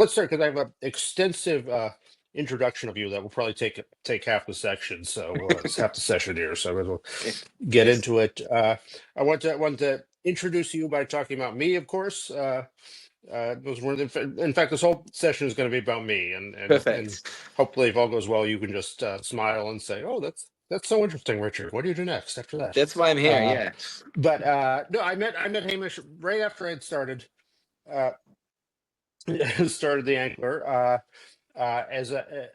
let's start because I have an extensive introduction of you that will probably take half the section. So it's half the session here. So we'll get Yes. into it. I want to introduce you by talking about me, of course. Those were in fact, this whole session is going to be about me, and Perfect. hopefully, if all goes well, you can just smile and say, "Oh, that's so interesting, Richard. What do you do next after that?" That's why I'm here. Uh, Yeah. but no, I met Hamish right after I'd started uh, started the Ankler. As a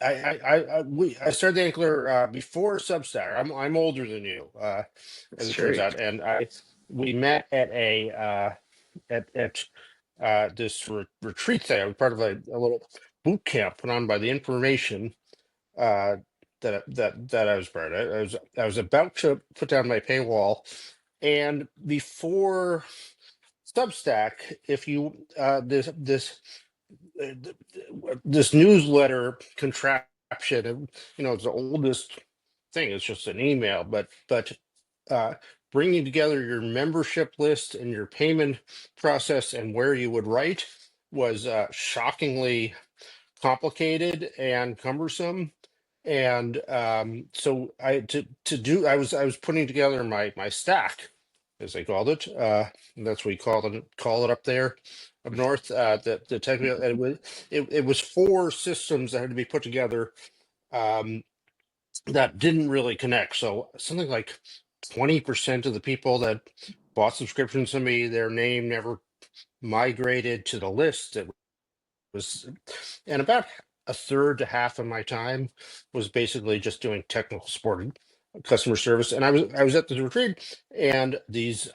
I started the Ankler before Substack. I'm older than you, as That's it turns true. out, and we met at a at this retreat thing. I was part of a little boot camp put on by the information uh, that I was part of. I was about to put down my paywall, and before Substack, if you uh, this newsletter contraption, it's the oldest thing. It's just an email, but uh, bringing together your membership list and your payment process and where you would write was shockingly complicated and cumbersome. And so I was putting together my stack, as they called it. And that's what we call it up there up north. The technical it was four systems that had to be put together um, that didn't really connect. So something like 20% of the people that bought subscriptions to me, their name never migrated to the list. It was, and about a third to half of my time was basically just doing technical support and customer service. And I was at the retreat, and these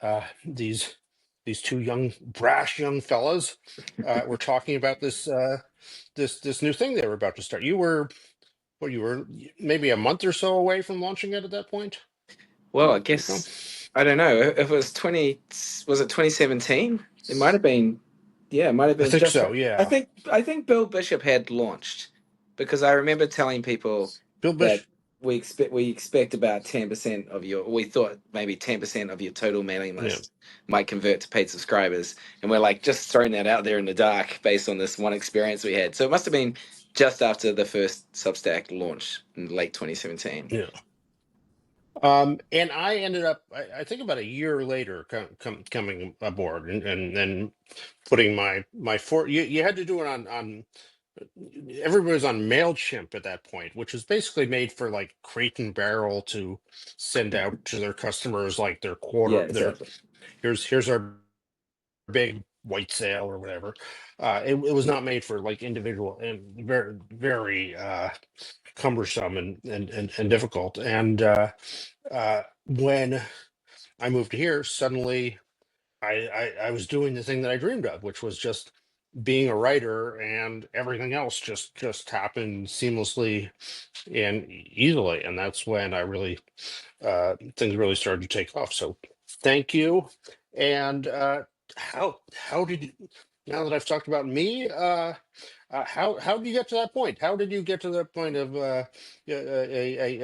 two brash young fellas were talking about this new thing they were about to start. You were maybe a month or so away from launching it at that point. Well, I No? guess I don't know if it was 20. Was it 2017? It might have been. Yeah, it might have I been think just. so. Yeah. I think Bill Bishop had launched because I remember telling people Bill that Bish. we expect about 10% of your. We thought maybe 10% of your total mailing Yeah. list might convert to paid subscribers, and we're like just throwing that out there in the dark based on this one experience we had. So it must have been just after the first Substack launch in late 2017. Yeah. And I ended up, I think about a year later, coming aboard and then putting you had to do it on everybody was on MailChimp at that point, which was basically made for like Crate and Barrel to send out to their customers, like Yeah, their exactly. here's our big white sale or whatever. It was not made for like individual, and very, very cumbersome and difficult. And when I moved here, suddenly I was doing the thing that I dreamed of, which was just being a writer, and everything else just happened seamlessly and easily. And that's when I really things really started to take off. So thank you. And how did you, now that I've talked about me, how did you get to that point? How did you get to that point of a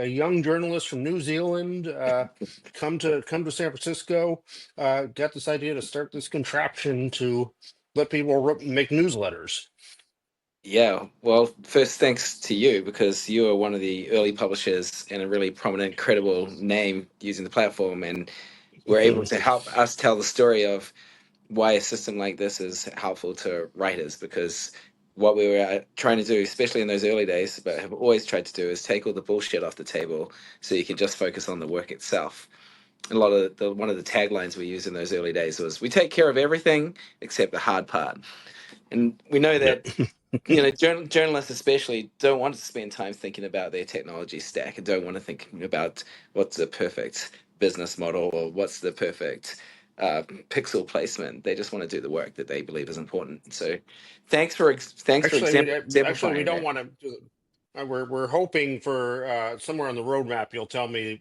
young journalist from New Zealand come to San Francisco, got this idea to start this contraption to let people make newsletters? Yeah, well, first thanks to you because you are one of the early publishers and a really prominent, credible name using the platform, and we're able Mhm. to help us tell the story of why a system like this is helpful to writers. Because what we were trying to do, especially in those early days, but have always tried to do, is take all the bullshit off the table so you can just focus on the work itself. A lot of one of the taglines we used in those early days was, "We take care of everything except the hard part," and we know Yeah. that journalists especially don't want to spend time thinking about their technology stack and don't want to think about what's the perfect business model or what's the perfect pixel placement. They just want to do the work that they believe is important. So thanks for Actually, we exemplifying don't that. want to. We're hoping for somewhere on the roadmap. You'll tell me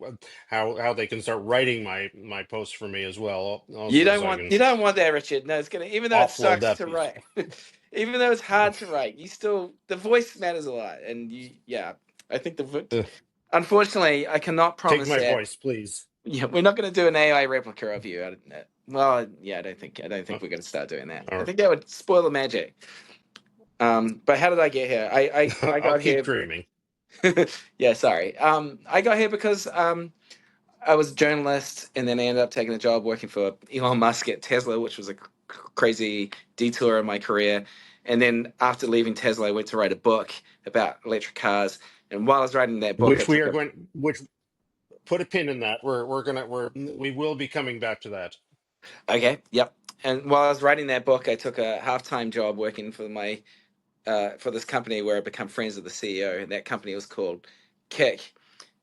how they can start writing my posts for me as well, also, so I can You don't want that, Richard. No, it's gonna, even though it offload sucks that to piece. write, even though it's hard to write, you still, the voice matters a lot. And yeah, I think Uh, unfortunately I cannot Take promise my that. voice, please. Yeah, we're not going to do an AI replica of you. Well, yeah, I don't think Uh, we're going to start doing that. all I right. think that would spoil the magic. But how did I get here? I I'll got keep here. dreaming. Yeah, sorry. I got here because I was a journalist, and then I ended up taking a job working for Elon Musk at Tesla, which was a crazy detour in my career. And then after leaving Tesla, I went to write a book about electric cars. And while I was writing that book, I Which we took are a going. Which put a pin in that. We will be coming back to that. okay, yep. And while I was writing that book, I took a half-time job working for my for this company where I become friends with the CEO. And that company was called Kick.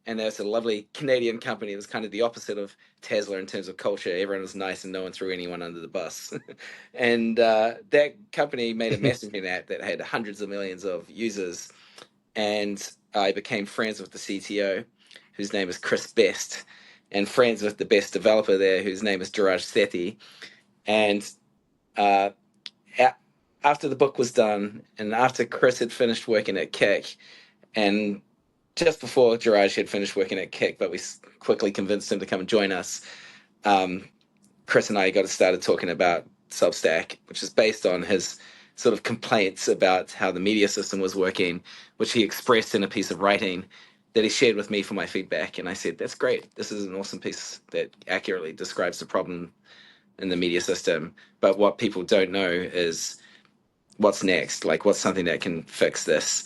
And there's a lovely Canadian company. It was kind of the opposite of Tesla in terms of culture. Everyone was nice and no one threw anyone under the bus. And that company made a messaging app that had hundreds of millions of users. And I became friends with the CTO, whose name is Chris Best, and friends with the best developer there, whose name is Jiraj Sethi. And uh, after the book was done, and after Chris had finished working at Kick, and just before Jiraj had finished working at Kick, but we quickly convinced him to come and join us. Um, Chris and I got started talking about Substack, which is based on his sort of complaints about how the media system was working, which he expressed in a piece of writing that he shared with me for my feedback. And I said, "That's great. This is an awesome piece that accurately describes the problem in the media system. But what people don't know is what's next. Like, what's something that can fix this?"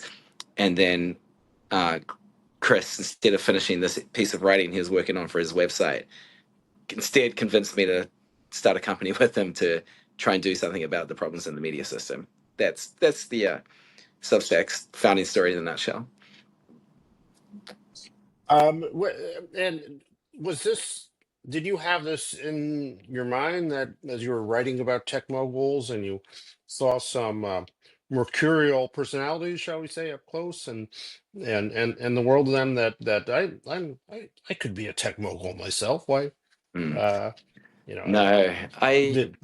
And then uh, Chris, instead of finishing this piece of writing he was working on for his website, instead convinced me to start a company with him to try and do something about the problems in the media system. That's the Substack's founding story in a nutshell. And was this? Did you have this in your mind that as you were writing about tech moguls and you saw some mercurial personalities, shall we say, up close, and the world of them that I could be a tech mogul myself. Why? Mm. Uh, you know, No, I did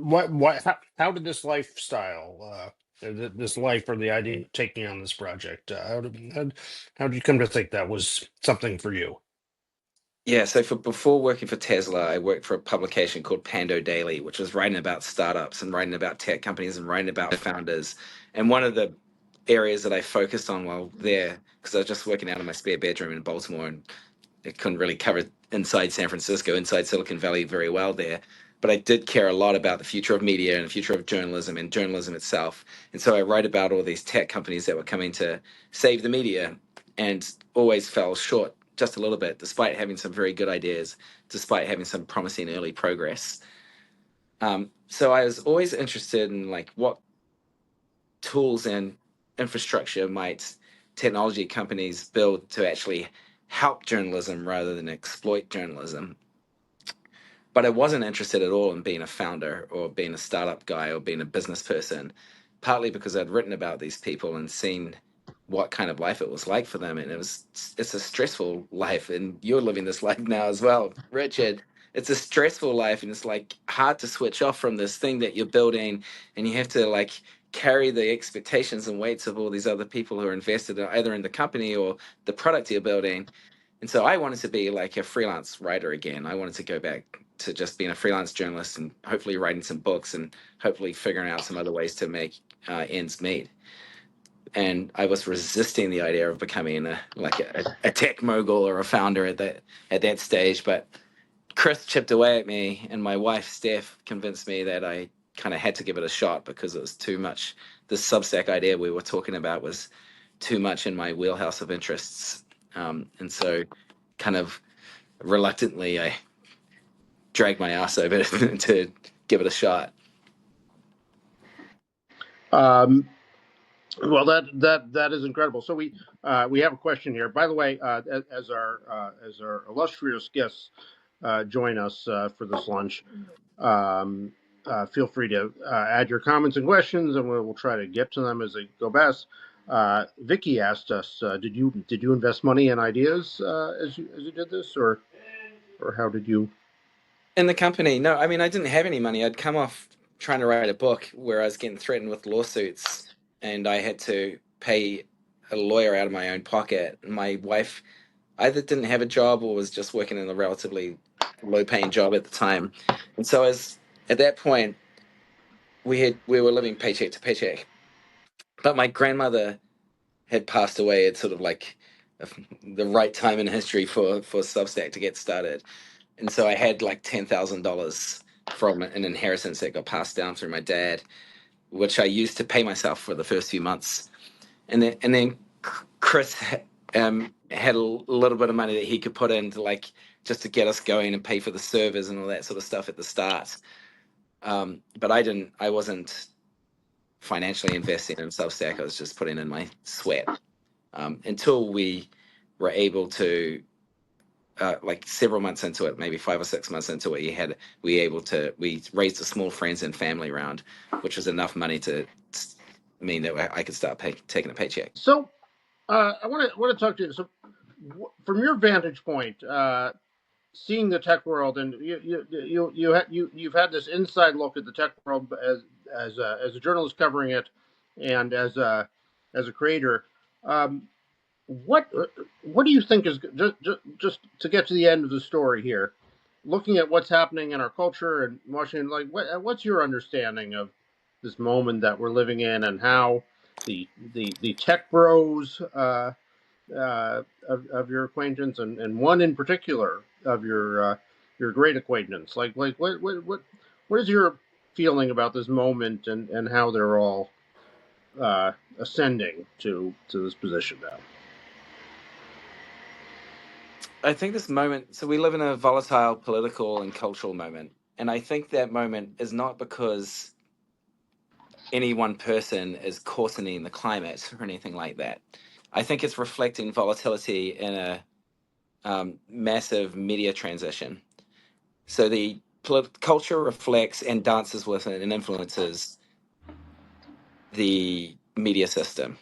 what how did this lifestyle this life or the idea of taking on this project how did you come to think that was something for you? yeah. So for before working for Tesla, I worked for a publication called Pando Daily, which was writing about startups and writing about tech companies and writing about founders. And one of the areas that I focused on while there, because I was just working out of my spare bedroom in Baltimore, and it couldn't really cover inside San Francisco, inside Silicon Valley very well there. But I did care a lot about the future of media and the future of journalism and journalism itself. And so I write about all these tech companies that were coming to save the media and always fell short just a little bit, despite having some very good ideas, despite having some promising early progress. So I was always interested in like what tools and infrastructure might technology companies build to actually help journalism rather than exploit journalism. But I wasn't interested at all in being a founder or being a startup guy or being a business person, partly because I'd written about these people and seen what kind of life it was like for them. And it's a stressful life. And you're living this life now as well, Richard. It's a stressful life and it's like hard to switch off from this thing that you're building. And you have to like carry the expectations and weights of all these other people who are invested either in the company or the product you're building. And so I wanted to be like a freelance writer again. I wanted to go back to just being a freelance journalist and hopefully writing some books and hopefully figuring out some other ways to make ends meet. And I was resisting the idea of becoming a tech mogul or a founder at that stage. But Chris chipped away at me, and my wife Steph convinced me that I kind of had to give it a shot because it was too much. The Substack idea we were talking about was too much in my wheelhouse of interests, and so kind of reluctantly I dragged my ass over to give it a shot. um, well, that is incredible. So we have a question here, by the way, as our illustrious guests join us for this lunch. um, Feel free to add your comments and questions, and we'll try to get to them as they go best. Vicky asked us, did you invest money in ideas as you did this, or how did you? In the company, no, I mean, I didn't have any money. I'd come off trying to write a book where I was getting threatened with lawsuits, and I had to pay a lawyer out of my own pocket. My wife either didn't have a job or was just working in a relatively low paying job at the time. And so as at that point we were living paycheck to paycheck. But my grandmother had passed away at sort of like the right time in history for Substack to get started, and so I had like $10,000 from an inheritance that got passed down through my dad, which I used to pay myself for the first few months, and then Chris had a little bit of money that he could put in to like just to get us going and pay for the servers and all that sort of stuff at the start. But I wasn't financially investing in Substack. I was just putting in my sweat until we were able to, like several months into it, maybe 5 or 6 months into it, we raised a small friends and family round, which was enough money to mean that I could start taking a paycheck. So I want to talk to you. So from your vantage point, seeing the tech world, and you've had this inside look at the tech world as a journalist covering it, and as a creator. Um, what what do you think is just to get to the end of the story here? Looking at what's happening in our culture and Washington, like what's your understanding of this moment that we're living in, and how the tech bros of your acquaintance, and one in particular of your great acquaintance, like what is your feeling about this moment, and how they're all ascending to this position now? I think this moment, so we live in a volatile political and cultural moment. And I think that moment is not because any one person is coarsening the climate or anything like that. I think it's reflecting volatility in a massive media transition. So the culture reflects and dances with and influences the media system.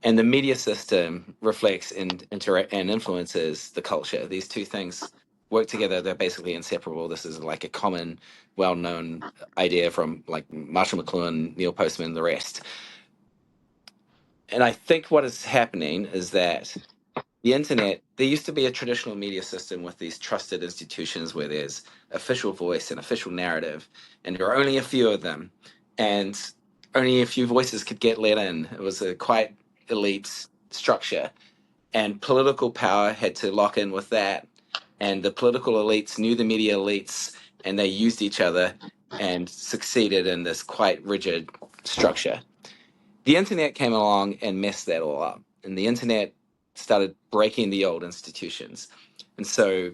And the media system reflects and influences the culture. These two things work together. They're basically inseparable. This is like a common, well-known idea from like Marshall McLuhan, Neil Postman, the rest. And I think what is happening is that the internet, there used to be a traditional media system with these trusted institutions where there's official voice and official narrative, and there are only a few of them, and only a few voices could get let in. It was a quite elite structure, and political power had to lock in with that. And the political elites knew the media elites, and they used each other and succeeded in this quite rigid structure. The internet came along and messed that all up, and the internet started breaking the old institutions. And so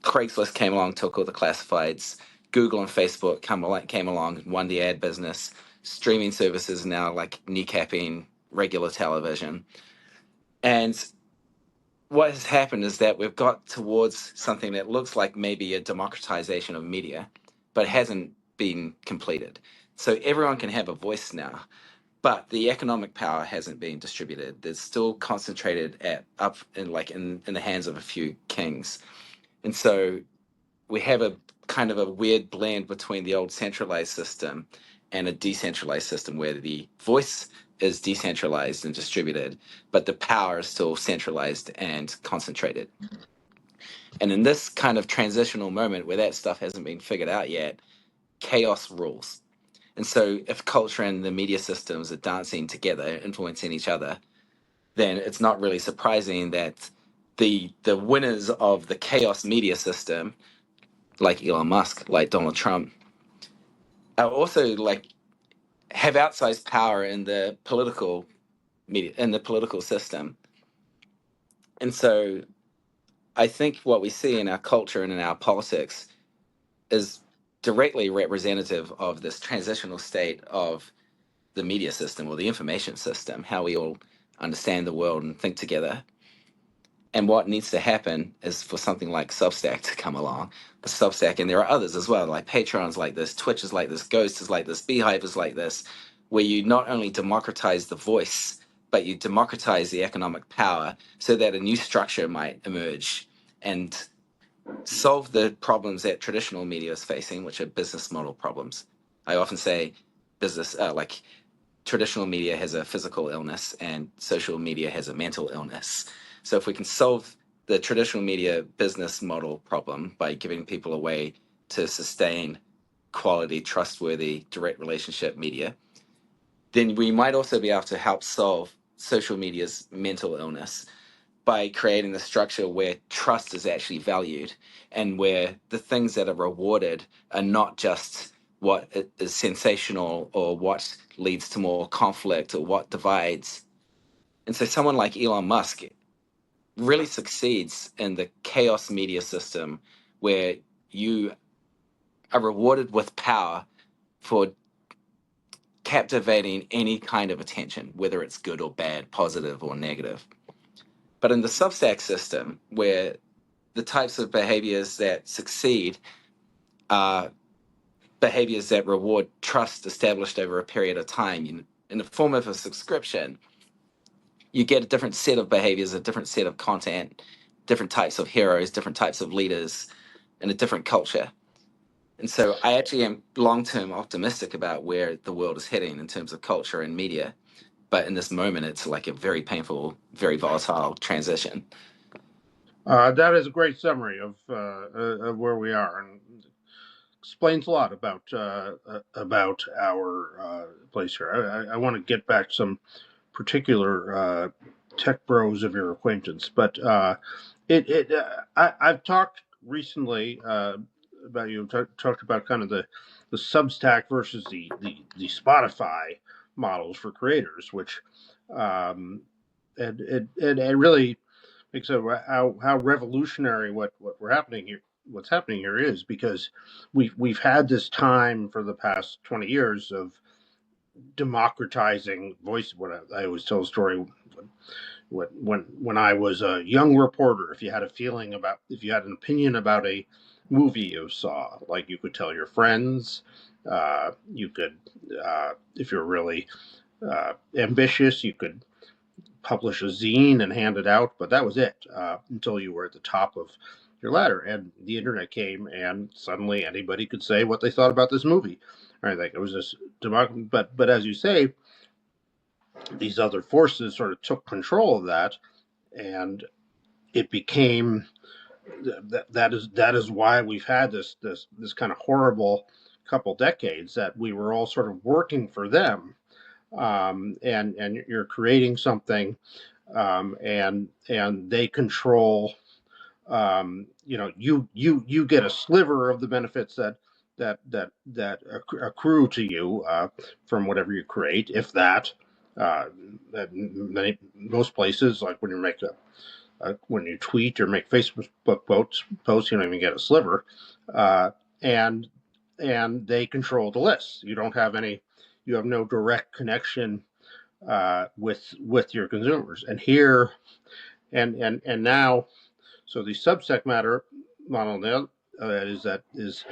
Craigslist came along, took all the classifieds. Google and Facebook came along and won the ad business. Streaming services now like kneecapping regular television. And what has happened is that we've got towards something that looks like maybe a democratization of media, but hasn't been completed. So everyone can have a voice now, but the economic power hasn't been distributed. It's still concentrated in the hands of a few kings. And so we have a kind of a weird blend between the old centralized system and a decentralized system where the voice is decentralized and distributed, but the power is still centralized and concentrated. And in this kind of transitional moment where that stuff hasn't been figured out yet, chaos rules. And so if culture and the media systems are dancing together, influencing each other, then it's not really surprising that the winners of the chaos media system, like Elon Musk, like Donald Trump, are also like have outsized power in the political media in the political system. And so I think what we see in our culture and in our politics is directly representative of this transitional state of the media system or the information system, how we all understand the world and think together. And what needs to happen is for something like Substack to come along. Substack, and there are others as well, like Patreon's like this, Twitch is like this, Ghost is like this, Beehive is like this, where you not only democratize the voice, but you democratize the economic power so that a new structure might emerge and solve the problems that traditional media is facing, which are business model problems. I often say like traditional media has a physical illness and social media has a mental illness. So if we can solve the traditional media business model problem by giving people a way to sustain quality, trustworthy, direct relationship media, then we might also be able to help solve social media's mental illness by creating the structure where trust is actually valued and where the things that are rewarded are not just what is sensational or what leads to more conflict or what divides. And so someone like Elon Musk really succeeds in the chaos media system where you are rewarded with power for captivating any kind of attention, whether it's good or bad, positive or negative. But in the Substack system, where the types of behaviors that succeed are behaviors that reward trust established over a period of time, in the form of a subscription, you get a different set of behaviors, a different set of content, different types of heroes, different types of leaders, and a different culture. And so I actually am long-term optimistic about where the world is heading in terms of culture and media. But in this moment, it's like a very painful, very volatile transition. That is a great summary of where we are, and explains a lot about our place here. I want to get back to some particular tech bros of your acquaintance, but I've talked recently about talked about kind of the Substack versus the Spotify models for creators, which it really makes it how revolutionary what's happening here is, because we've had this time for the past 20 years of democratizing voice. What I always tell a story, when I was a young reporter, if you had if you had an opinion about a movie you saw, like, you could tell your friends, you could, if you're really ambitious, you could publish a zine and hand it out, but that was it, until you were at the top of your ladder, and the internet came, and suddenly anybody could say what they thought about this movie. I think it was this democracy, but as you say, these other forces sort of took control of that, and it became that is why we've had this kind of horrible couple decades, that we were all sort of working for them, and you're creating something, and they control. You get a sliver of the benefits that accrue to you from whatever you create, if that. Most places, like when you tweet or make Facebook posts, you don't even get a sliver, and they control the list. You have no direct connection with your consumers. And here and now, so the Substack model now is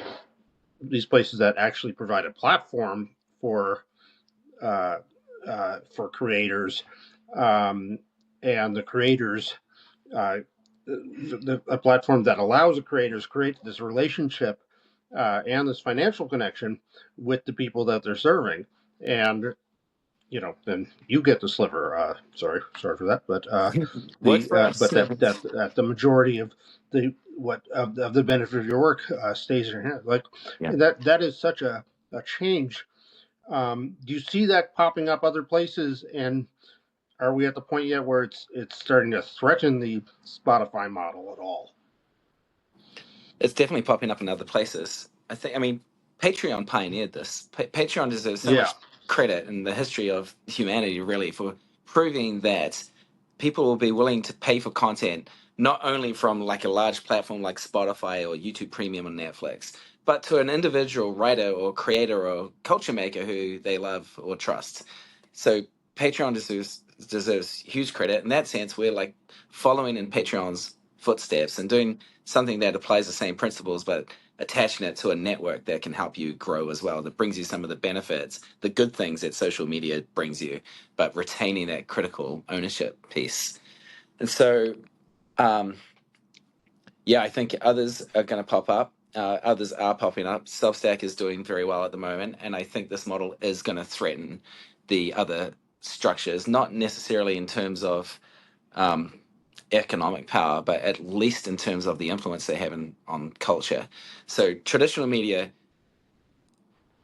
these places that actually provide a platform uh, for creators, and the creators, uh, a platform that allows the creators to create this relationship and this financial connection with the people that they're serving, and then you get the sliver. Sorry for that, but Works for us. that the majority of the benefit of your work stays in your hand. Like, Yeah. that is such a change. Do you see that popping up other places? And are we at the point yet where it's starting to threaten the Spotify model at all? It's definitely popping up in other places. I mean, Patreon pioneered this. Patreon deserves so Yeah. much credit in the history of humanity, really, for proving that people will be willing to pay for content, not only from like a large platform like Spotify or YouTube Premium on Netflix, but to an individual writer or creator or culture maker who they love or trust. So Patreon deserves huge credit. In that sense, we're like following in Patreon's footsteps and doing something that applies the same principles, but attaching it to a network that can help you grow as well, that brings you some of the benefits, the good things that social media brings you, but retaining that critical ownership piece. And so, um, yeah, I think others are going to pop up. Others are popping up. Substack is doing very well at the moment, and I think this model is going to threaten the other structures, not necessarily in terms of um, economic power, but at least in terms of the influence they have on culture. So traditional media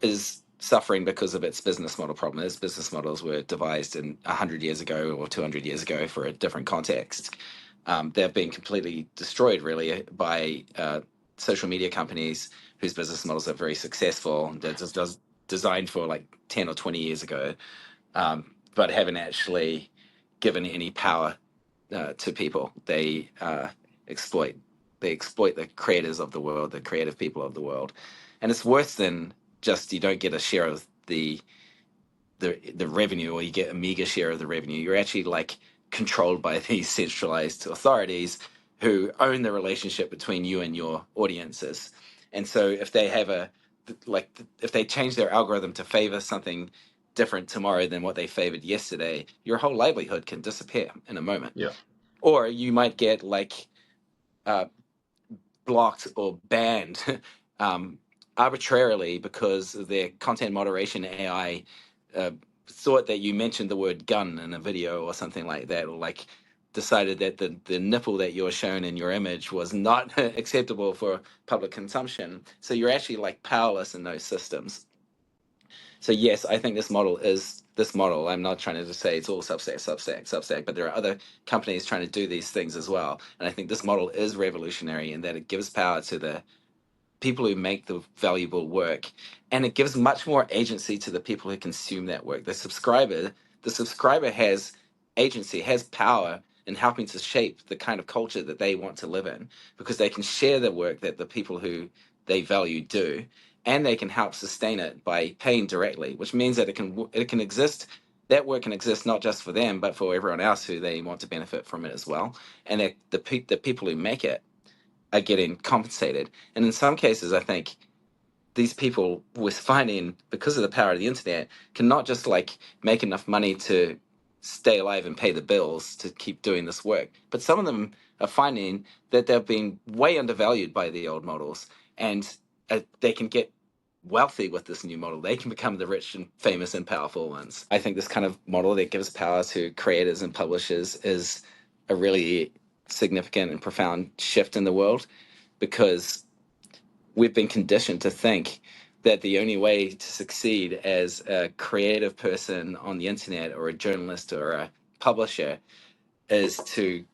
is suffering because of its business model problem. Its business models were devised in 100 years ago or 200 years ago for a different context. They've been completely destroyed, really, by social media companies whose business models are very successful. They're just designed for like 10 or 20 years ago, but haven't actually given any power to people. Exploit. They exploit the creators of the world, the creative people of the world, and it's worse than just you don't get a share of the revenue, or you get a meager share of the revenue. You're actually like controlled by these centralized authorities who own the relationship between you and your audiences. And so if they have if they change their algorithm to favor something different tomorrow than what they favored yesterday, your whole livelihood can disappear in a moment. Yeah. Or you might get uh, blocked or banned arbitrarily because their content moderation AI uh, thought that you mentioned the word gun in a video or something like that, or like decided that the nipple that you were shown in your image was not acceptable for public consumption. So you're actually like powerless in those systems. So yes, I think this model. I'm not trying to just say it's all Substack, but there are other companies trying to do these things as well. And I think this model is revolutionary in that it gives power to the people who make the valuable work, and it gives much more agency to the people who consume that work. The subscriber has agency, has power in helping to shape the kind of culture that they want to live in, because they can share the work that the people who they value do, and they can help sustain it by paying directly, which means that it can exist. That work can exist not just for them, but for everyone else who they want to benefit from it as well. And that the people who make it are getting compensated. And in some cases, I think these people with finding, because of the power of the internet, can not just like make enough money to stay alive and pay the bills to keep doing this work, but some of them are finding that they've been way undervalued by the old models, and they can get wealthy with this new model. They can become the rich and famous and powerful ones. I think this kind of model that gives power to creators and publishers is a really significant and profound shift in the world, because we've been conditioned to think that the only way to succeed as a creative person on the internet, or a journalist or a publisher, is to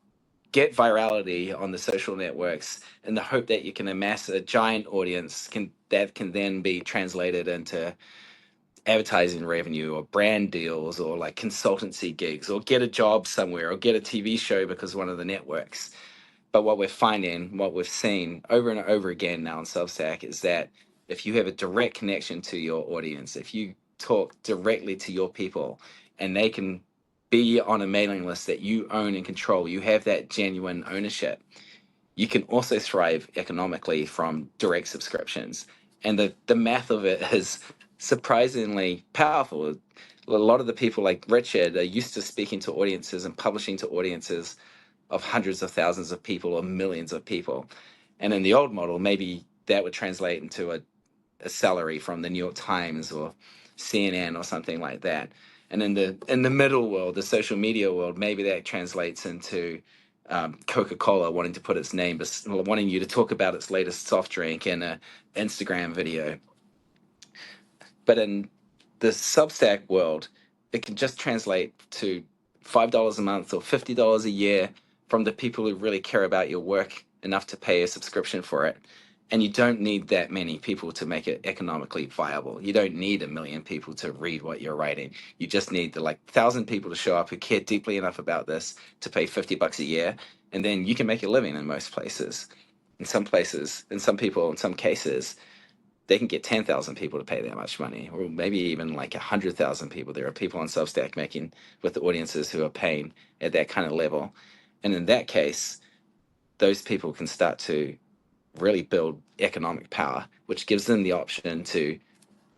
get virality on the social networks in the hope that you can amass a giant audience that can then be translated into advertising revenue or brand deals or like consultancy gigs, or get a job somewhere, or get a TV show because one of the networks. But what we're finding, what we've seen over and over again now in Substack, is that if you have a direct connection to your audience, if you talk directly to your people, and they can be on a mailing list that you own and control, you have that genuine ownership, you can also thrive economically from direct subscriptions. And the math of it is surprisingly powerful. A lot of the people like Richard are used to speaking to audiences and publishing to audiences of hundreds of thousands of people or millions of people. And in the old model, maybe that would translate into a salary from the New York Times or CNN or something like that. And in the middle world, the social media world, maybe that translates into Coca-Cola wanting to put its name, wanting you to talk about its latest soft drink in an Instagram video. But in the Substack world, it can just translate to $5 a month or $50 a year from the people who really care about your work enough to pay a subscription for it. And you don't need that many people to make it economically viable. You don't need 1 million people to read what you're writing. You just need the 1,000 people to show up who care deeply enough about this to pay $50 a year. And then you can make a living in most places. In some places, in some people, in some cases, they can get 10,000 people to pay that much money, or maybe even 100,000 people. There are people on Substack making with the audiences who are paying at that kind of level. And in that case, those people can start to really build economic power, which gives them the option to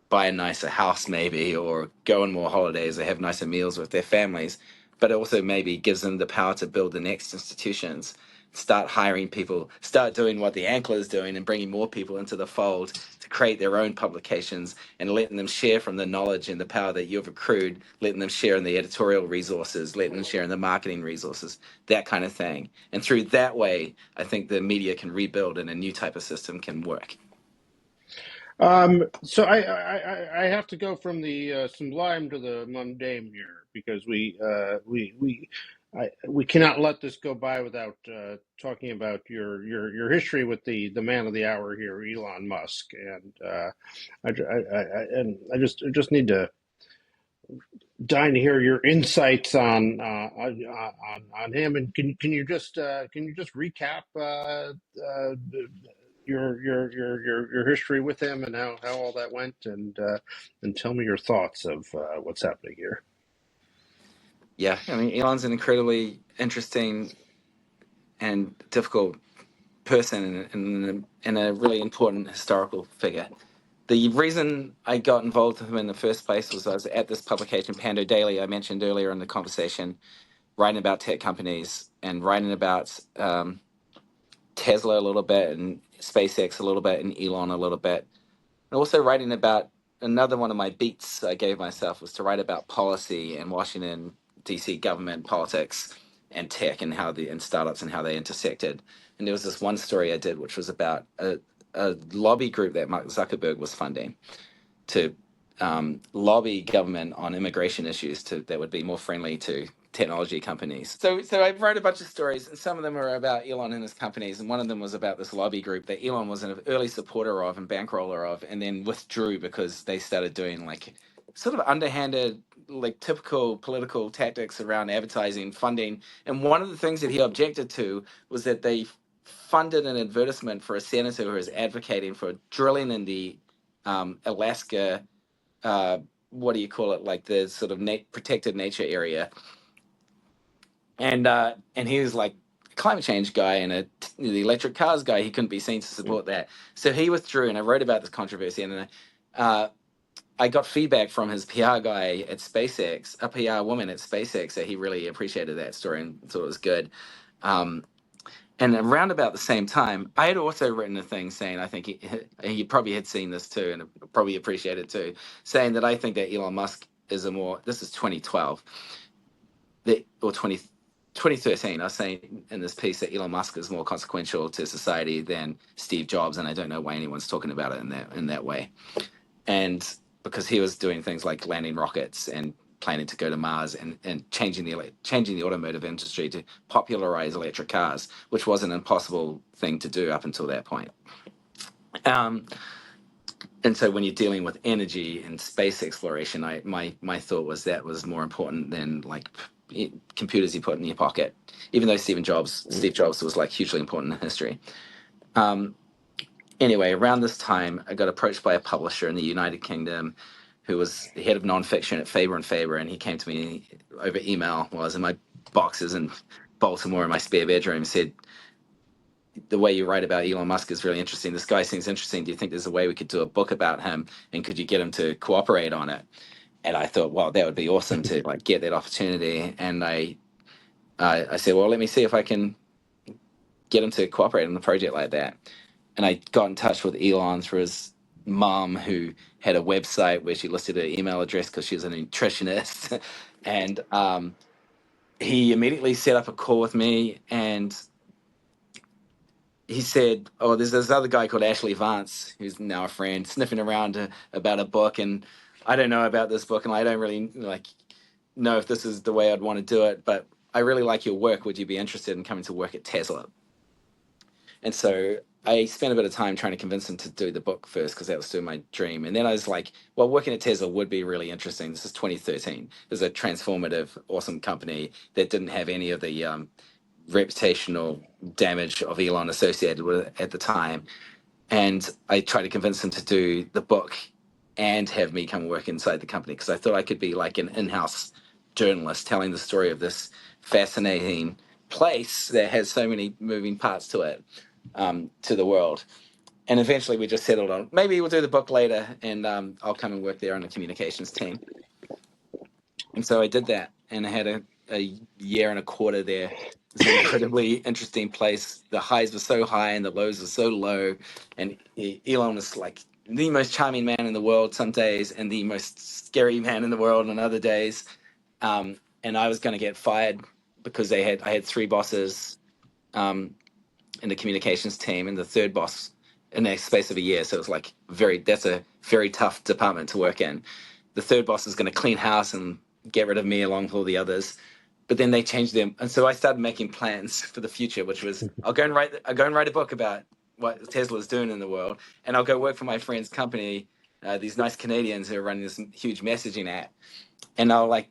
buy a nicer house maybe, or go on more holidays, or have nicer meals with their families. But it also maybe gives them the power to build the next institutions, start hiring people, start doing what the Ankler is doing, and bringing more people into the fold to create their own publications, and letting them share from the knowledge and the power that you've accrued, letting them share in the editorial resources, letting them share in the marketing resources, that kind of thing. And through that way, I think the media can rebuild and a new type of system can work. So I have to go from the sublime to the mundane here because we cannot let this go by without talking about your history with the man of the hour here, Elon Musk, and I just need to dying to hear your insights on him. And can you just recap your history with him and how all that went, and tell me your thoughts of what's happening here. Yeah, I mean, Elon's an incredibly interesting and difficult person and a really important historical figure. The reason I got involved with him in the first place was I was at this publication, Pando Daily, I mentioned earlier in the conversation, writing about tech companies and writing about Tesla a little bit and SpaceX a little bit and Elon a little bit. And also writing about another one of my beats I gave myself was to write about policy and Washington, D.C. government politics and tech and and startups and how they intersected. And there was this one story I did, which was about a lobby group that Mark Zuckerberg was funding to lobby government on immigration issues that would be more friendly to technology companies. So I wrote a bunch of stories, and some of them are about Elon and his companies, and one of them was about this lobby group that Elon was an early supporter of and bankroller of, and then withdrew because they started doing like sort of underhanded, like typical political tactics around advertising funding. And one of the things that he objected to was that they funded an advertisement for a senator who was advocating for drilling in the Alaska, uh, what do you call it, like the sort of protected nature area, and he was like a climate change guy and the electric cars guy. He couldn't be seen to support that, so he withdrew. And I wrote about this controversy, and I got feedback from his PR guy at SpaceX, a PR woman at SpaceX, that he really appreciated that story and thought it was good. Um, and around about the same time, I had also written a thing saying I think he probably had seen this too and probably appreciated it too, saying that I think that Elon Musk is a more. This is 2012, or 2013. I was saying in this piece that Elon Musk is more consequential to society than Steve Jobs, and I don't know why anyone's talking about it in that way. And because he was doing things like landing rockets and planning to go to Mars and changing the automotive industry to popularize electric cars, which was an impossible thing to do up until that point. Um, and so when you're dealing with energy and space exploration, my thought was that was more important than like computers you put in your pocket. Even though Steve Jobs was like hugely important in history. Um, anyway, around this time, I got approached by a publisher in the United Kingdom who was the head of nonfiction at Faber and Faber, and he came to me over email while I was in my boxes in Baltimore in my spare bedroom and said, the way you write about Elon Musk is really interesting. This guy seems interesting. Do you think there's a way we could do a book about him, and could you get him to cooperate on it? And I thought, wow, that would be awesome to like get that opportunity. And I said, well, let me see if I can get him to cooperate on a project like that. And I got in touch with Elon through his mom, who had a website where she listed her email address because she was a nutritionist. And he immediately set up a call with me, and he said, "Oh, there's this other guy called Ashley Vance, who's now a friend, sniffing around about a book, and I don't know about this book, and I don't really like know if this is the way I'd want to do it, but I really like your work. Would you be interested in coming to work at Tesla?" And so I spent a bit of time trying to convince him to do the book first because that was still my dream. And then I was like, well, working at Tesla would be really interesting. This is 2013. There's a transformative, awesome company that didn't have any of the reputational damage of Elon associated with it at the time. And I tried to convince him to do the book and have me come work inside the company because I thought I could be like an in-house journalist telling the story of this fascinating place that has so many moving parts to it, to the world. And eventually we just settled on maybe we'll do the book later, and I'll come and work there on the communications team. And so I did that, and I had a year and a quarter there. It's an incredibly interesting place. The highs were so high and the lows were so low. And Elon was like the most charming man in the world some days and the most scary man in the world on other days. And I was going to get fired because I had three bosses in the communications team, and the third boss in the space of a year. So it's like that's a very tough department to work in. The third boss is going to clean house and get rid of me along with all the others. But then they changed them, and so I started making plans for the future, which was I'll go and write a book about what Tesla's doing in the world, and I'll go work for my friend's company, these nice Canadians who are running this huge messaging app, and I'll like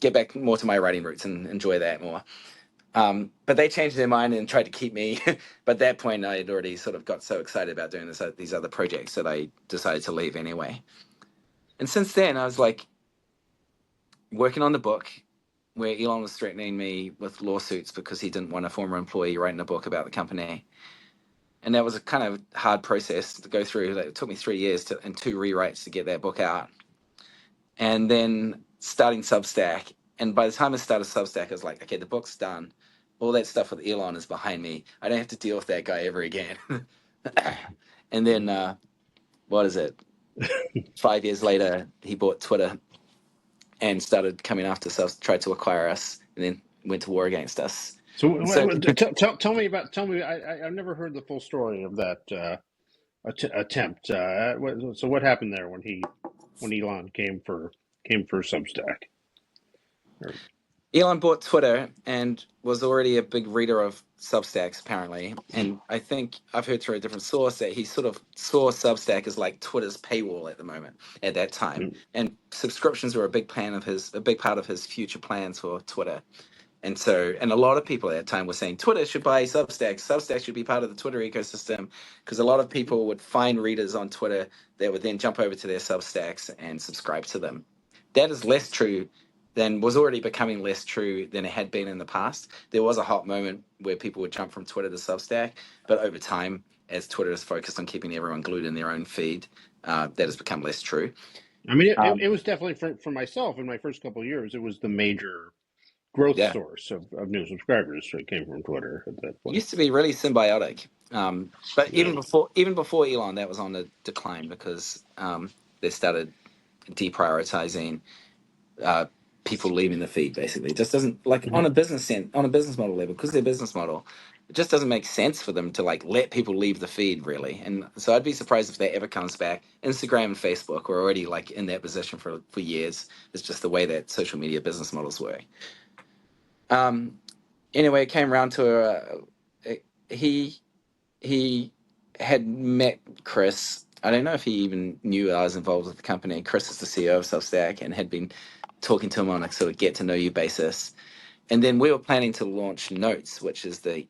get back more to my writing roots and enjoy that more. But they changed their mind and tried to keep me. But at that point, I had already sort of got so excited about doing these other projects that I decided to leave anyway. And since then, I was like working on the book where Elon was threatening me with lawsuits because he didn't want a former employee writing a book about the company. And that was a kind of hard process to go through. It took me 3 years and 2 rewrites to get that book out. And then starting Substack. And by the time I started Substack, I was like, okay, the book's done. All that stuff with Elon is behind me. I don't have to deal with that guy ever again. And then, what is it? 5 years later, he bought Twitter and started coming after us, tried to acquire us, and then went to war against us. So So tell me about tell me. I've never heard the full story of that attempt. So what happened there when Elon came for Substack? Or, Elon bought Twitter and was already a big reader of Substacks, apparently. And I think I've heard through a different source that he sort of saw Substack as like Twitter's paywall at the moment, at that time. And subscriptions were a big part of his future plans for Twitter. And so, and a lot of people at that time were saying Twitter should buy Substack. Substack should be part of the Twitter ecosystem, because a lot of people would find readers on Twitter that would then jump over to their Substacks and subscribe to them. That is less true was already becoming less true than it had been in the past. There was a hot moment where people would jump from Twitter to Substack, but over time, as Twitter is focused on keeping everyone glued in their own feed, that has become less true. I mean, Um, it was definitely for myself in my first couple of years. It was the major growth yeah. source of new subscribers. So it came from Twitter at that point. Used to be really symbiotic, but Yeah. even before Elon, that was on the decline because they started deprioritizing uh, people leaving the feed. Basically, it just doesn't like Mhm. on a business model level, because their business model, it just doesn't make sense for them to like let people leave the feed really. And so I'd be surprised if that ever comes back. Instagram and Facebook were already like in that position for years. It's just the way that social media business models work. Um, anyway, it came around to he he had met Chris. I don't know if he even knew I was involved with the company. Chris is the CEO of Substack and had been talking to him on a sort of get to know you basis. And then we were planning to launch Notes, which is the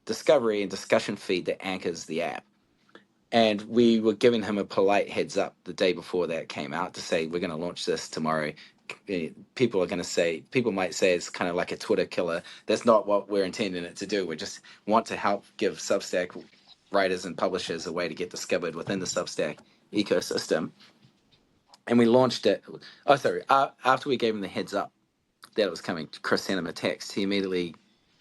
discovery and discussion feed that anchors the app. And we were giving him a polite heads up the day before that came out to say, we're going to launch this tomorrow. People might say it's kind of like a Twitter killer. That's not what we're intending it to do. We just want to help give Substack writers and publishers a way to get discovered within the Substack ecosystem. And we launched it. Oh, sorry. After we gave him the heads up that it was coming, Chris sent him a text. He immediately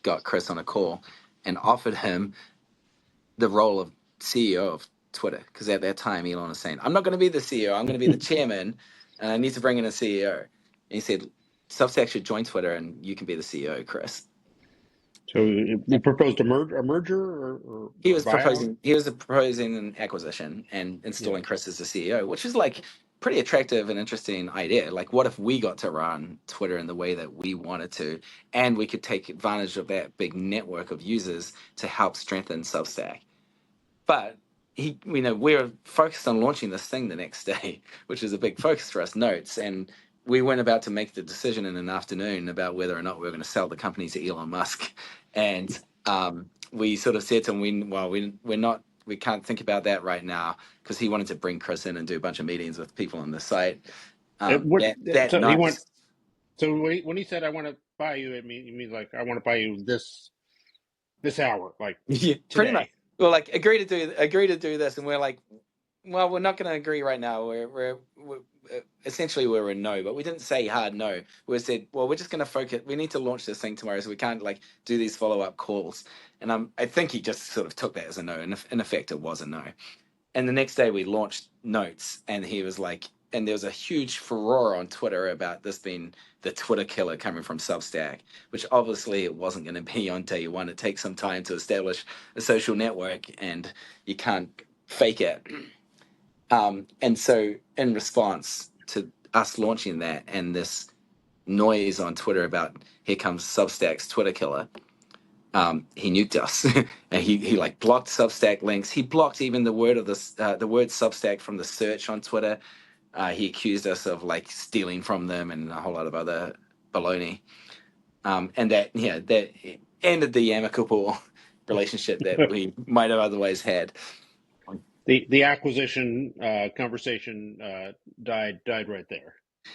got Chris on a call and offered him the role of CEO of Twitter, because at that time Elon was saying, "I'm not going to be the CEO. I'm going to be the chairman, and I need to bring in a CEO." And he said, "Substack should join Twitter, and you can be the CEO, Chris." So he proposed a merger He or was buyout. proposing an acquisition and Yeah. installing Chris as the CEO, which is like pretty attractive and interesting idea. Like, what if we got to run Twitter in the way that we wanted to, and we could take advantage of that big network of users to help strengthen Substack? But we're focused on launching this thing the next day, which is a big focus for us, Notes. And we weren't about to make the decision in an afternoon about whether or not we were going to sell the company to Elon Musk. And we sort of said to him, we're not, we can't think about that right now, because he wanted to bring Chris in and do a bunch of meetings with people on the site. What? That So he night, went. So when he said, "I want to buy you," it means like I want to buy you this hour, like yeah, pretty much. today. Well, like agree to do this, and we're like, well, we're not going to agree right now. We're essentially we're a no, but we didn't say hard no. We said, well, we're just going to focus. We need to launch this thing tomorrow, so we can't like do these follow up calls. And I think he just sort of took that as a no, and in effect, it was a no. And the next day we launched Notes, and he was like, and there was a huge furore on Twitter about this being the Twitter killer coming from Substack, which obviously it wasn't going to be on day one. It takes some time to establish a social network, and you can't fake it. And so, in response to us launching that and this noise on Twitter about here comes Substack's Twitter killer, he nuked us, and he like blocked Substack links. He blocked even the word Substack from the search on Twitter. He accused us of like stealing from them and a whole lot of other baloney. And that ended the amicable relationship that we might have otherwise had. The acquisition conversation died right there.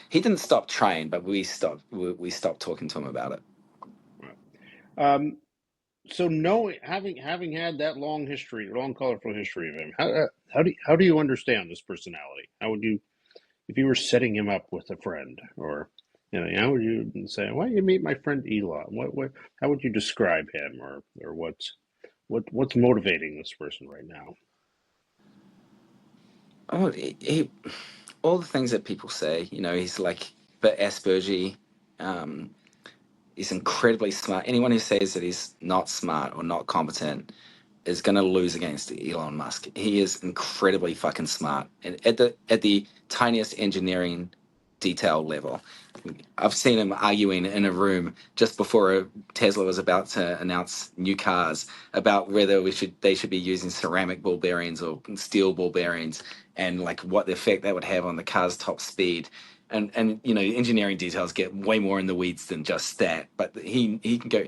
He didn't stop trying, but we stopped talking to him about it. Um, so knowing having had that long colorful history of him, how do you understand this personality? How would you, if you were setting him up with a friend, or how would you say, "Why don't you meet my friend Elon?" What how would you describe him, or what's motivating this person right now? Oh, all the things that people say. He's like a bit Aspergy. Um, he's incredibly smart. Anyone who says that he's not smart or not competent is going to lose against Elon Musk. He is incredibly fucking smart, and at the tiniest engineering detail level. I've seen him arguing in a room just before Tesla was about to announce new cars about whether they should be using ceramic ball bearings or steel ball bearings, and like what the effect that would have on the car's top speed. And engineering details get way more in the weeds than just that. But he can go,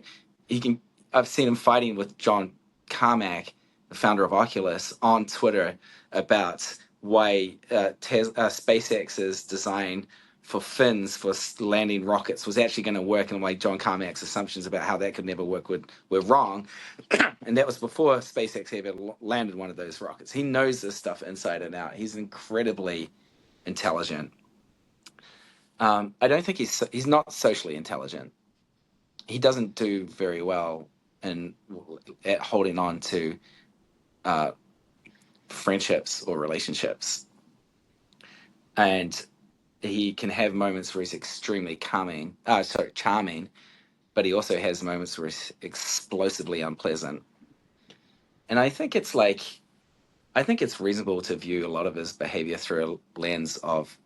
he can. I've seen him fighting with John Carmack, the founder of Oculus, on Twitter about why SpaceX's design for fins for landing rockets was actually going to work, and why John Carmack's assumptions about how that could never work were wrong. And that was before SpaceX ever landed one of those rockets. He knows this stuff inside and out. He's incredibly intelligent. I don't think he's not socially intelligent. He doesn't do very well in at holding on to uh, friendships or relationships, and he can have moments where he's extremely charming, but he also has moments where he's explosively unpleasant. And I think it's reasonable to view a lot of his behavior through a lens of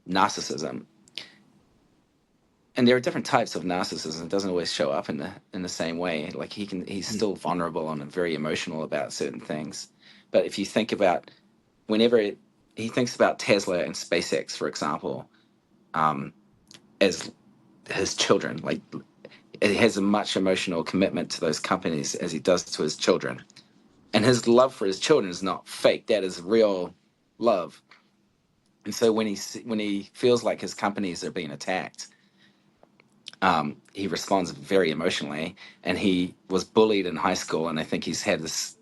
narcissism. And there are different types of narcissism. It doesn't always show up in the same way. Like he's still vulnerable and very emotional about certain things. But if you think about whenever he thinks about Tesla and SpaceX, for example, um, as his children, like it has a much emotional commitment to those companies as he does to his children. And his love for his children is not fake. That is real love. And so when he feels like his companies are being attacked, he responds very emotionally. And he was bullied in high school, and I think he's had this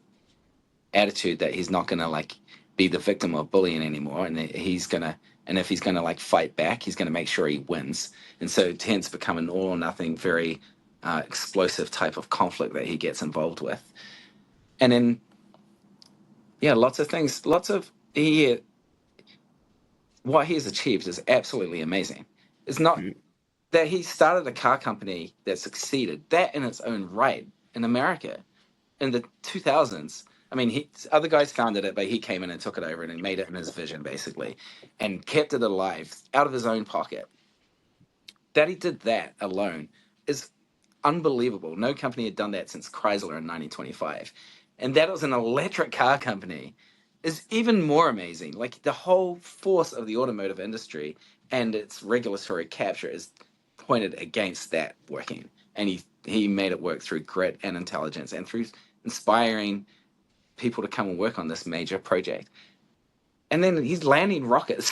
attitude that he's not going to like be the victim of bullying anymore, and if he's going to like fight back, he's going to make sure he wins. And so it tends to become an all or nothing, very explosive type of conflict that he gets involved with. And then yeah, lots of things, lots of he what he has achieved is absolutely amazing. It's not that he started a car company that succeeded, that in its own right, in America in the 2000s. I mean, other guys founded it, but he came in and took it over and he made it in his vision, basically, and kept it alive out of his own pocket. That he did that alone is unbelievable. No company had done that since Chrysler in 1925. And that was an electric car company is even more amazing. Like the whole force of the automotive industry and its regulatory capture is pointed against that working. And he made it work through grit and intelligence and through inspiring people to come and work on this major project. And then he's landing rockets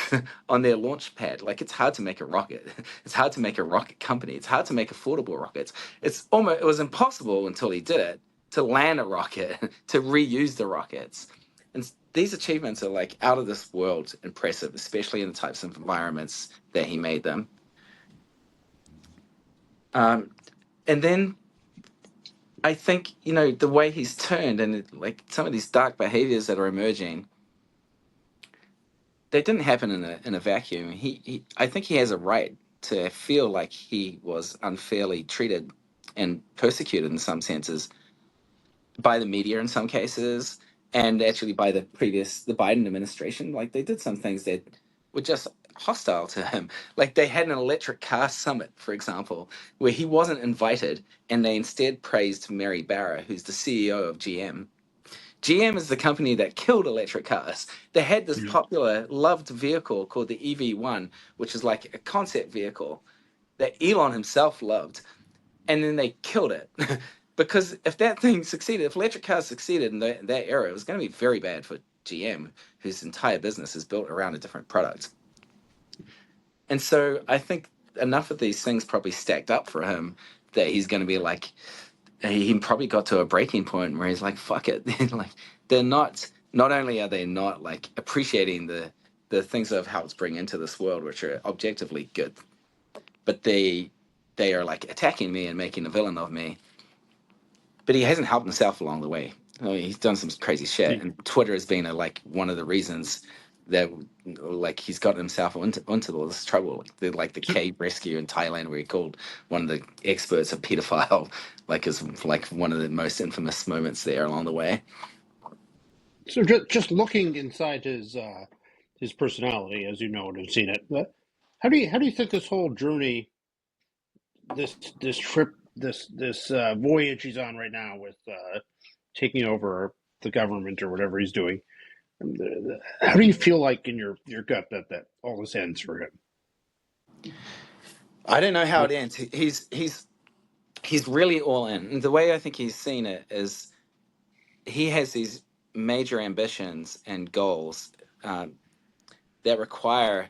on their launch pad. Like it's hard to make a rocket. It's hard to make a rocket company. It's hard to make affordable rockets. It was impossible until he did it to land a rocket, to reuse the rockets. And these achievements are like out of this world impressive, especially in the types of environments that he made them. Um, and then I think, the way he's turned and like some of these dark behaviors that are emerging They didn't happen in a vacuum. I think he has a right to feel like he was unfairly treated and persecuted in some senses by the media in some cases, and actually by the Biden administration. Like they did some things that were just hostile to him. Like they had an electric car summit, for example, where he wasn't invited, and they instead praised Mary Barra, who's the CEO of GM. GM is the company that killed electric cars. They had this Yeah. popular, loved vehicle called the EV1, which is like a concept vehicle that Elon himself loved, and then they killed it. Because if that thing succeeded, if electric cars succeeded in that era, it was going to be very bad for GM, whose entire business is built around a different product. And so I think enough of these things probably stacked up for him that he's going to be like, he probably got to a breaking point where he's like, fuck it. Like, they're not only are they not like appreciating the things that I've helped bring into this world, which are objectively good, but they are like attacking me and making a villain of me. But he hasn't helped himself along the way. I mean, he's done some crazy shit, Yeah. and Twitter has been like one of the reasons that like he's gotten himself into all this trouble. Like the So, cave rescue in Thailand, where he called one of the experts a pedophile, like is like one of the most infamous moments there along the way. so just looking inside his personality, as you know and have seen it, how do you think this whole journey, this trip, this voyage he's on right now with taking over the government or whatever he's doing, how do you feel like in your gut that all this ends for him? I don't know how Like, it ends. He's really all in. And the way I think he's seen it is he has these major ambitions and goals uh, that require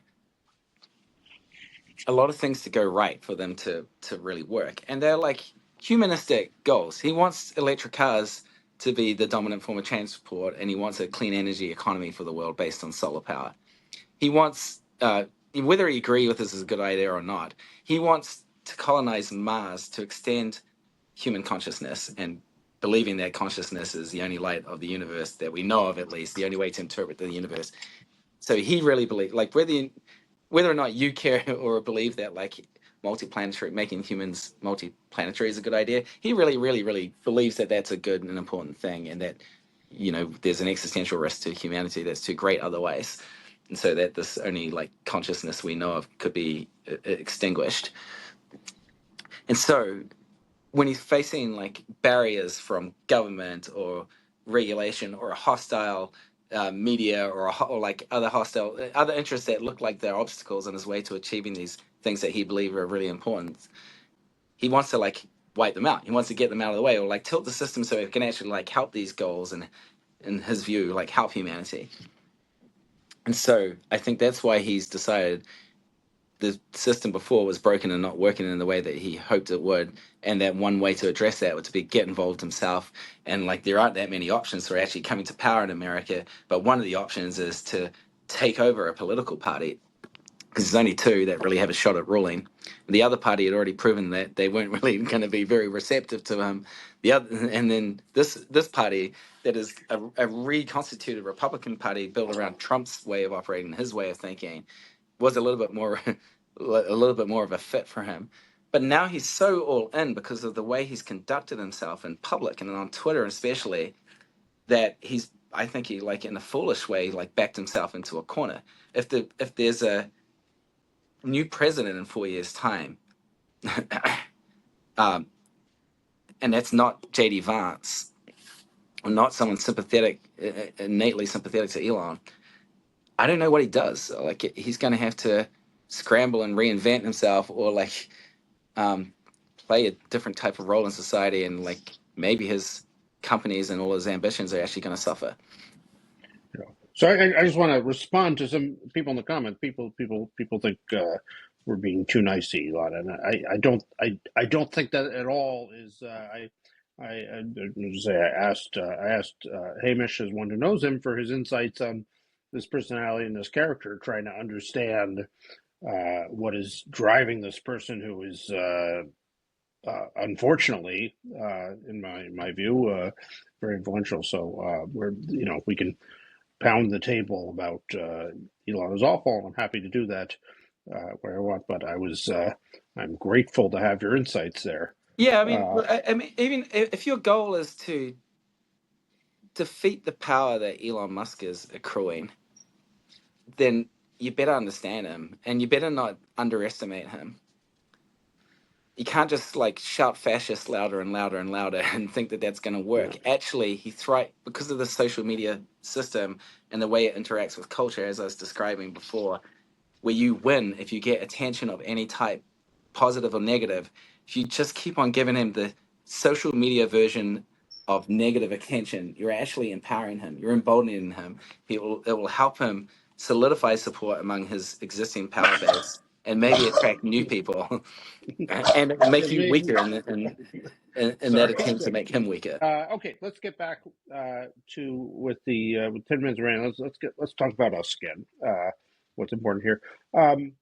a lot of things to go right for them to really work, and they're like humanistic goals. He wants electric cars to be the dominant form of transport, and he wants a clean energy economy for the world based on solar power. He wants, whether he agree with this is a good idea or not, he wants to colonize Mars to extend human consciousness, and believing that consciousness is the only light of the universe that we know of, at least the only way to interpret the universe. So he really believes, like whether or not you care or believe that like multiplanetary, making humans multiplanetary is a good idea, he really, really, really believes that that's a good and important thing, and that there's an existential risk to humanity that's too great otherwise, and so that this only like consciousness we know of could be extinguished. And so when he's facing like barriers from government or regulation or a hostile media or like other interests that look like they're obstacles on his way to achieving these things that he believes are really important, he wants to like wipe them out. He wants to get them out of the way, or like tilt the system so it can actually like help these goals and, in his view, like help humanity. And so I think that's why he's decided the system before was broken and not working in the way that he hoped it would, and that one way to address that would to be get involved himself. And like there aren't that many options for actually coming to power in America, but one of the options is to take over a political party, because there's only two that really have a shot at ruling. The other party had already proven that they weren't really going to be very receptive to him. The other, and then this party that is a reconstituted Republican Party built around Trump's way of operating, his way of thinking, was a little bit more of a fit for him. But now he's so all in because of the way he's conducted himself in public and on Twitter especially, that I think he like in a foolish way like backed himself into a corner. If there's a new president in 4 years' time, um, and that's not JD Vance, or not someone sympathetic, innately sympathetic to Elon, I don't know what he does. Like he's going to have to scramble and reinvent himself, or like um, play a different type of role in society, and like maybe his companies and all his ambitions are actually going to suffer. so I just want to respond to some people in the comments. People think we're being too nice to Elon, and I don't think that at all. I asked Hamish, as one who knows him, for his insights on this personality and this character, trying to understand what is driving this person who is unfortunately, in my view, very influential. So we can pound the table about Elon is awful, and I'm happy to do that where I want. But I'm grateful to have your insights there. Yeah, I mean, Uh, I mean, even if your goal is to defeat the power that Elon Musk is accruing, then you better understand him, and you better not underestimate him. You can't just like shout fascist louder and louder and louder and think that that's going to yeah, work. Actually, he thrives because of the social media system and the way it interacts with culture, as I was describing before, where you win if you get attention of any type, positive or negative. If you just keep on giving him the social media version of negative attention, you're actually empowering him. You're emboldening him. It will help him solidify support among his existing power base and maybe attract new people, and it will make it you made weaker in that sorry. attempt to make him weaker. Okay, let's get back to with 10 minutes remaining. Let's talk about us again. What's important here? Um,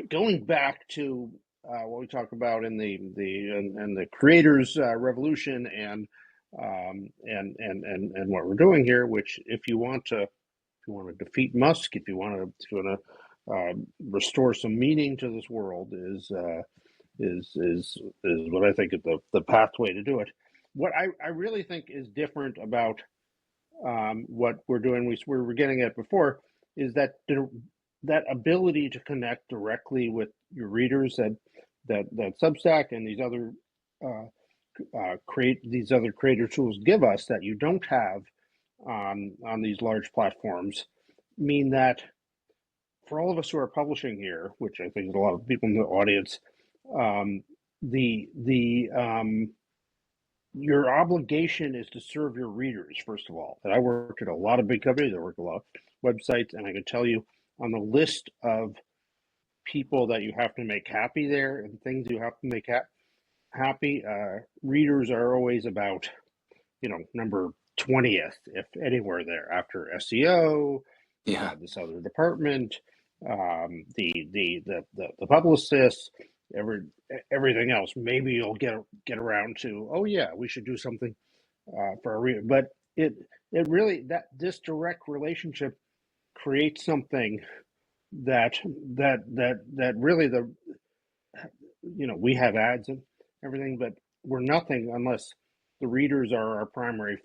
Going back to what we talked about in the creators revolution and what we're doing here, which if you want to defeat Musk, if you want to restore some meaning to this world, is what I think is the pathway to do it. What I really think is different about what we're doing, we were getting at before, is that that ability to connect directly with your readers, that Substack and these other create these other creator tools give us that you don't have on these large platforms, mean that for all of us who are publishing here, which I think is a lot of people in the audience, um, the your obligation is to serve your readers first of all. And I worked at a lot of big companies. I worked at a lot of websites, and I can tell you on the list of people that you have to make happy there and things you have to make happy, readers are always about number 20th, if anywhere there, after SEO, Yeah, this other department, the publicist, every everything else. Maybe you'll get around to, oh yeah, we should do something for a reader. But it really, that this direct relationship creates something that that really we have ads and everything, but we're nothing unless the readers are our primary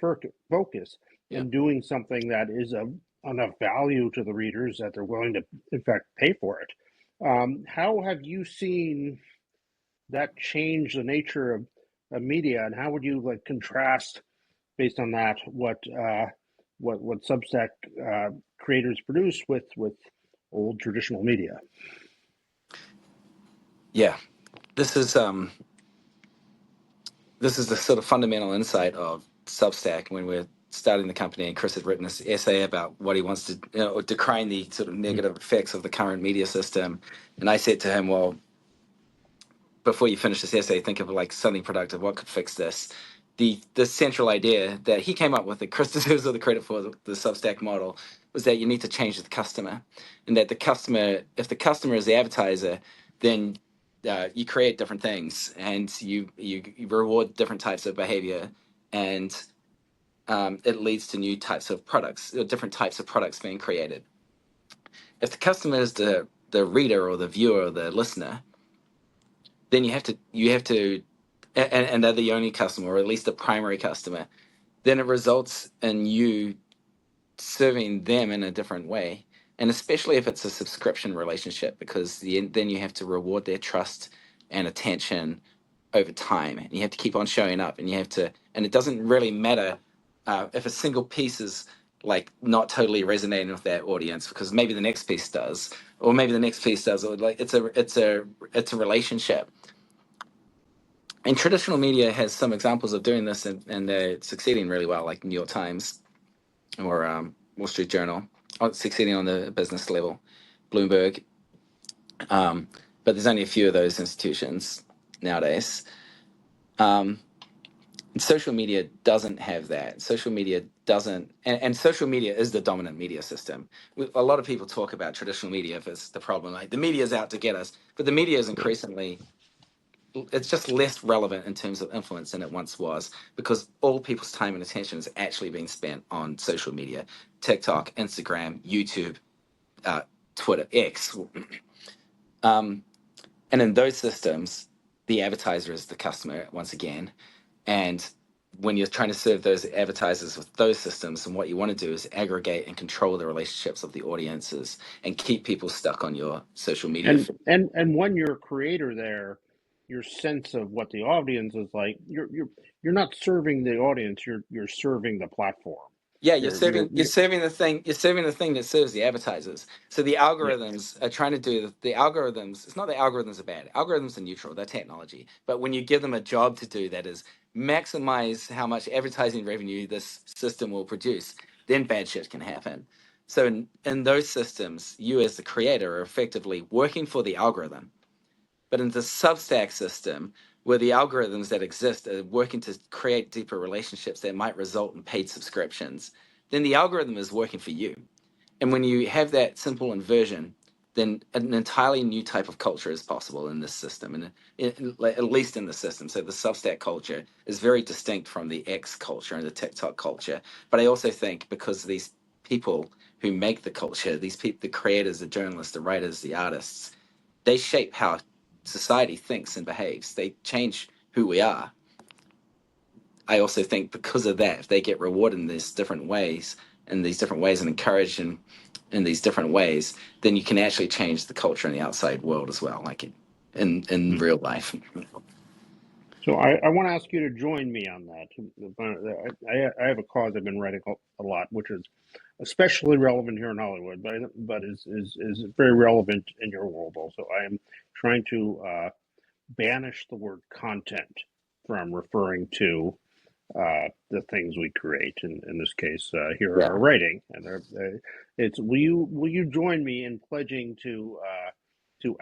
focus, yeah. and doing something that is of enough value to the readers that they're willing to, in fact, pay for it. How have you seen that change the nature of media, and how would you like contrast based on that what Substack creators produce with old traditional media? Yeah. This is this is the sort of fundamental insight of Substack when we're starting the company. And Chris had written this essay about what he wants to, decrying the sort of negative effects of the current media system. And I said to him, well, before you finish this essay, think of like something productive. What could fix this? The central idea that he came up with, that Chris deserves all the credit for, the Substack model, was that you need to change the customer, and that the customer, if the customer is the advertiser, then you create different things, and you reward different types of behavior, and it leads to new types of products, different types of products being created. If the customer is the reader or the viewer or the listener, then you have to and they're the only customer, or at least the primary customer, then it results in you serving them in a different way. And especially if it's a subscription relationship, because then you have to reward their trust and attention over time, and you have to keep on showing up, and it doesn't really matter if a single piece is like not totally resonating with that audience, because maybe the next piece does, or maybe the next piece does, or like it's a relationship. And traditional media has some examples of doing this, and they're succeeding really well, like New York Times or Wall Street Journal, succeeding on the business level, Bloomberg. But there's only a few of those institutions nowadays. Um, and social media doesn't have that. Social media doesn't, and social media is the dominant media system. A lot of people talk about traditional media as the problem, like the media is out to get us, but the media is Yeah. it's just less relevant in terms of influence than it once was, because all people's time and attention is actually being spent on social media, TikTok, Instagram, YouTube, uh, Twitter, X. Um, and in those systems, the advertiser is the customer once again. And when you're trying to serve those advertisers with those systems, and what you want to do is aggregate and control the relationships of the audiences and keep people stuck on your social media. And when you're a creator there, your sense of what the audience is like, you're not serving the audience, you're serving the platform. Yeah, You're you're serving the thing that serves the advertisers. So the yeah. algorithms are trying to do the algorithms. It's not that algorithms are bad. Algorithms are neutral. They're technology. But when you give them a job to do, that is maximize how much advertising revenue this system will produce, then bad shit can happen. So in those systems, you as the creator are effectively working for the algorithm. But in the Substack system, where the algorithms that exist are working to create deeper relationships that might result in paid subscriptions, then the algorithm is working for you. And when you have that simple inversion, then an entirely new type of culture is possible in this system, and at least in the system. So the Substack culture is very distinct from the X culture and the TikTok culture. But I also think because these people who make the culture, these people, the creators, the journalists, the writers, the artists, they shape how society thinks and behaves. They change who we are. I also think because of that, if they get rewarded in these different ways, and encouraged in these different ways, then you can actually change the culture in the outside world as well, like in real life. So I want to ask you to join me on that. I have a cause I've been writing a lot, which is especially relevant here in Hollywood, but is very relevant in your world also. I am trying to banish the word content from referring to the things we create. In this case, here Yeah, our writing, and it's will you join me in pledging to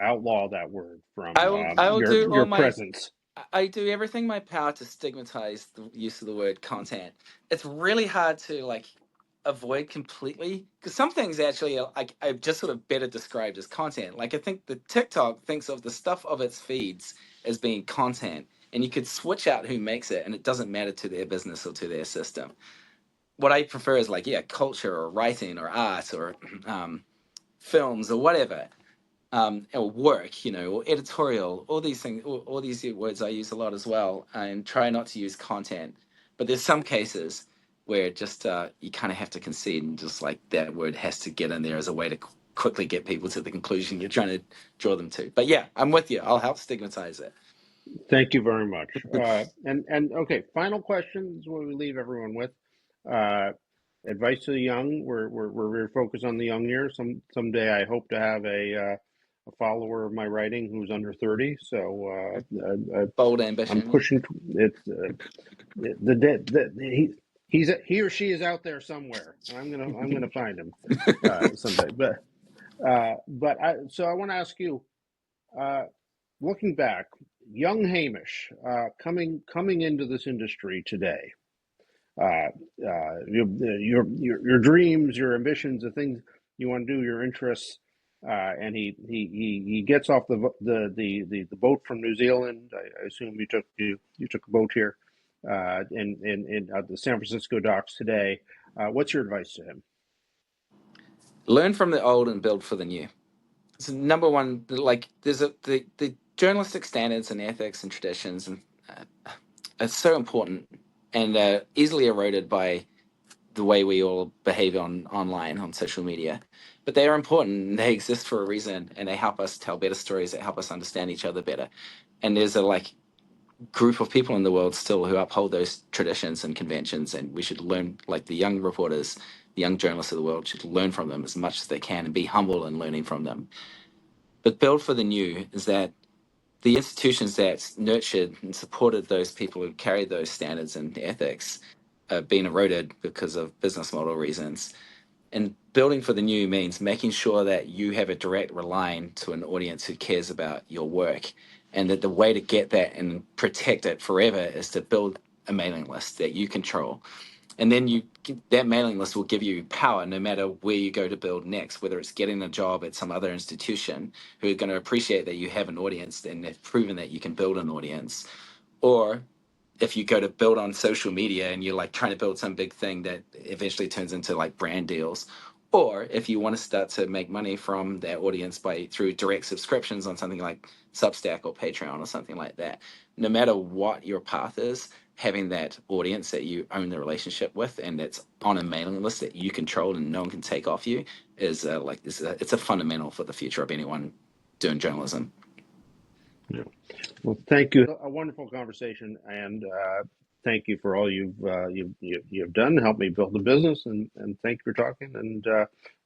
outlaw that word from I will do all your my presence? I do everything in my power to stigmatize the use of the word content. It's really hard to like avoid completely, because some things actually are, like I've just sort of better described as content. Like I think the TikTok thinks of the stuff of its feeds as being content, and you could switch out who makes it, and it doesn't matter to their business or to their system. What I prefer is like, yeah, culture or writing or art or films or whatever, or work, or editorial, all these things, all these words I use a lot as well, and try not to use content. But there's some cases where just you kind of have to concede, and just like that word has to get in there as a way to quickly get people to the conclusion you're trying to draw them to. But yeah, I'm with you. I'll help stigmatize it. Thank you very much. And okay, final question is what we leave everyone with. Uh, Advice to the young. We're very focused on the young here. Someday I hope to have a follower of my writing who's under 30. So Bold I'm ambition. pushing. It's he or she is out there somewhere. I'm gonna find him someday. So I want to ask you. Uh, Looking back, young Hamish, coming into this industry today, your dreams, your ambitions, the things you want to do, your interests, and he gets off the boat from New Zealand. I assume you took a boat here, in the San Francisco docks today. What's your advice to him? Learn from the old and build for the new. So number one, like there's the journalistic standards and ethics and traditions, and are so important, and easily eroded by the way we all behave online on social media. But they are important, and they exist for a reason, and they help us tell better stories that help us understand each other better. And there's a like group of people in the world still who uphold those traditions and conventions, and we should learn, like the young reporters, the young journalists of the world should learn from them as much as they can and be humble in learning from them. But build for the new is that the institutions that nurtured and supported those people who carried those standards and ethics are being eroded because of business model reasons. And building for the new means making sure that you have a direct line to an audience who cares about your work. And that the way to get that and protect it forever is to build a mailing list that you control. And then that mailing list will give you power no matter where you go to build next, whether it's getting a job at some other institution who are going to appreciate that you have an audience and they've proven that you can build an audience, or if you go to build on social media and you're like trying to build some big thing that eventually turns into like brand deals, or if you want to start to make money from that audience by through direct subscriptions on something like Substack or Patreon or something like that. No matter what your path is, having that audience that you own the relationship with and that's on a mailing list that you control and no one can take off you is it's a fundamental for the future of anyone doing journalism. Yeah. Well, thank you. A wonderful conversation, and thank you for all you've done to help me build the business, and thank you for talking. And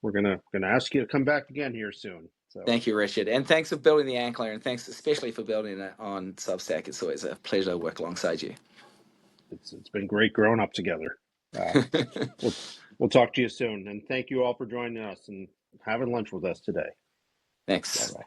we're gonna ask you to come back again here soon. So Thank you, Richard. And thanks for building the Ankler, and thanks especially for building it on Substack. It's always a pleasure to work alongside you. it's been great growing up together. We'll talk to you soon, and thank you all for joining us and having lunch with us today. Bye Thanks. bye.